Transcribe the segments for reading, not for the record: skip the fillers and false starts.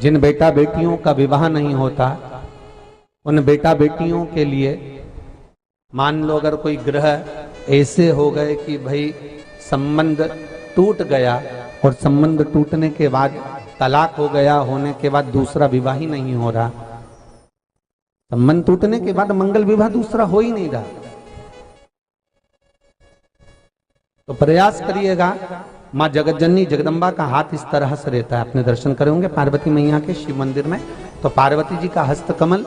जिन बेटा बेटियों का विवाह नहीं होता उन बेटा बेटियों के लिए मान लो अगर कोई ग्रह ऐसे हो गए कि भाई संबंध टूट गया और संबंध टूटने के बाद तलाक हो गया, होने के बाद दूसरा विवाह ही नहीं हो रहा, संबंध टूटने के बाद मंगल विवाह दूसरा हो ही नहीं रहा, तो प्रयास करिएगा। माँ जगतजननी जगदम्बा का हाथ इस तरह से रहता है, आपने दर्शन करे होंगे पार्वती मैया के शिव मंदिर में, तो पार्वती जी का हस्त कमल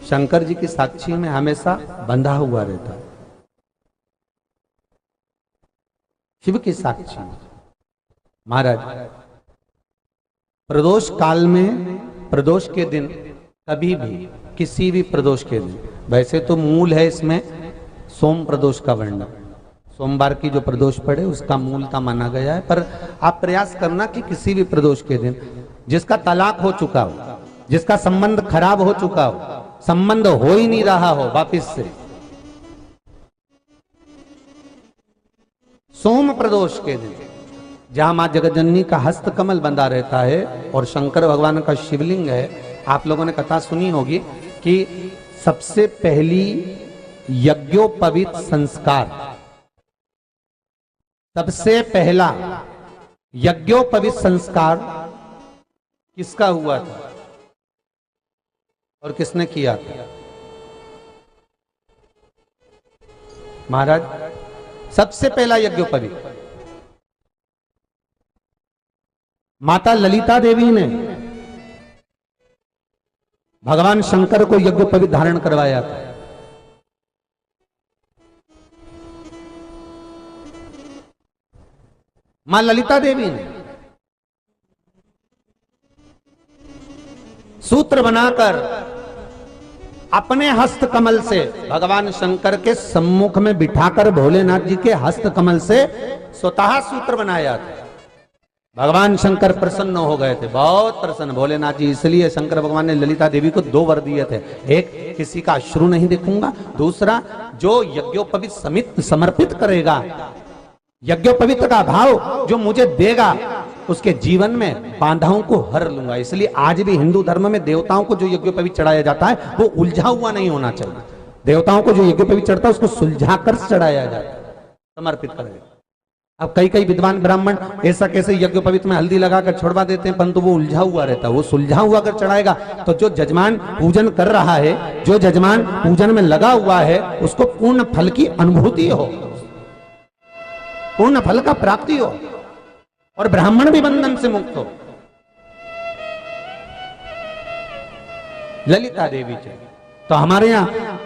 शंकर जी की साक्षी में हमेशा बंधा हुआ रहता है, शिव की साक्षी। महाराज प्रदोष काल में, प्रदोष के दिन कभी भी, किसी भी प्रदोष के दिन, वैसे तो मूल है इसमें सोम प्रदोष का वर्णन, सोमवार की जो प्रदोष पड़े उसका मूलता माना गया है, पर आप प्रयास करना कि किसी भी प्रदोष के दिन जिसका तलाक हो चुका हो, जिसका संबंध खराब हो चुका हो, संबंध हो ही नहीं रहा हो वापिस से, सोम प्रदोष के दिन जहां मां जगतजननी का हस्त कमल बंधा रहता है और शंकर भगवान का शिवलिंग है। आप लोगों ने कथा सुनी होगी कि सबसे पहली यज्ञोपवीत संस्कार, सबसे पहला यज्ञोपवीत संस्कार किसका हुआ था और किसने किया था? महाराज सबसे पहला यज्ञोपवीत माता ललिता देवी ने भगवान शंकर को यज्ञोपवीत धारण करवाया था। मां ललिता देवी ने सूत्र बनाकर अपने हस्त कमल से भगवान शंकर के सम्मुख में बिठाकर भोलेनाथ जी के हस्त कमल से स्वतः सूत्र बनाया था। भगवान शंकर प्रसन्न हो गए थे, बहुत प्रसन्न भोलेनाथ जी, इसलिए शंकर भगवान ने ललिता देवी को 2 वर दिए थे, एक किसी का अश्रु नहीं देखूंगा, दूसरा जो यज्ञोपवीत समित समर्पित करेगा, यज्ञोपवीत का भाव जो मुझे देगा उसके जीवन में बाधाओं को हर लूंगा। इसलिए आज भी हिंदू धर्म में देवताओं को जो यज्ञोपवीत चढ़ाया जाता है वो उलझा हुआ नहीं होना चाहिए। देवताओं को जो यज्ञोपवीत चढ़ता है उसको सुलझा कर चढ़ाया जाता है, समर्पित करेगा। अब कई विद्वान ब्राह्मण ऐसा कैसे यज्ञोपवीत में हल्दी लगाकर छोड़वा देते हैं, परंतु वो उलझा हुआ रहता है, वो सुलझा हुआ अगर चढ़ाएगा तो जो जजमान पूजन कर रहा है, जो जजमान पूजन में लगा हुआ है, उसको पूर्ण फल की अनुभूति हो, पूर्ण फल का प्राप्ति हो और ब्राह्मण भी बंधन से मुक्त हो। ललिता देवी चाहिए। तो हमारे यहाँ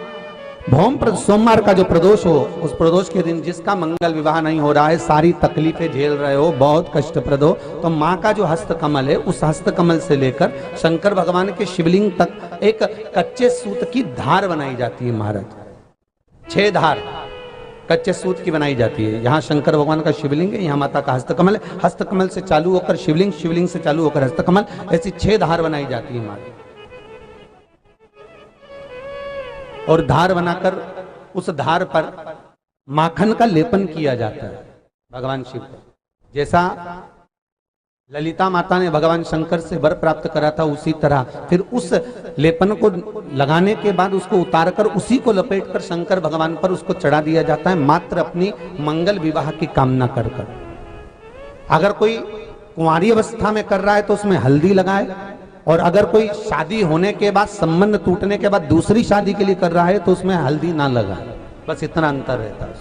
भौम सोमवार का जो प्रदोष हो, उस प्रदोष के दिन जिसका मंगल विवाह नहीं हो रहा है, सारी तकलीफें झेल रहे हो, बहुत कष्टप्रद हो, तो माँ का जो हस्त कमल है उस हस्त कमल से लेकर शंकर भगवान के शिवलिंग तक एक कच्चे सूत की धार बनाई जाती है। महाराज 6 धार कच्चे सूत की बनाई जाती है। यहाँ शंकर भगवान का शिवलिंग है, यहाँ माता का हस्तकमल है, हस्तकमल से चालू होकर शिवलिंग, शिवलिंग से चालू होकर हस्तकमल, ऐसी 6 धार बनाई जाती है माता। और धार बनाकर उस धार पर माखन का लेपन किया जाता है भगवान शिव को। जैसा ललिता माता ने भगवान शंकर से वर प्राप्त करा था, उसी तरह फिर उस लेपन को लगाने के बाद उसको उतारकर उसी को लपेटकर शंकर भगवान पर उसको चढ़ा दिया जाता है, मात्र अपनी मंगल विवाह की कामना कर कर। अगर कोई कुंवारी अवस्था में कर रहा है तो उसमें हल्दी लगाए, और अगर कोई शादी होने के बाद, संबंध टूटने के बाद दूसरी शादी के लिए कर रहा है तो उसमें हल्दी ना लगाए, बस इतना अंतर रहता है।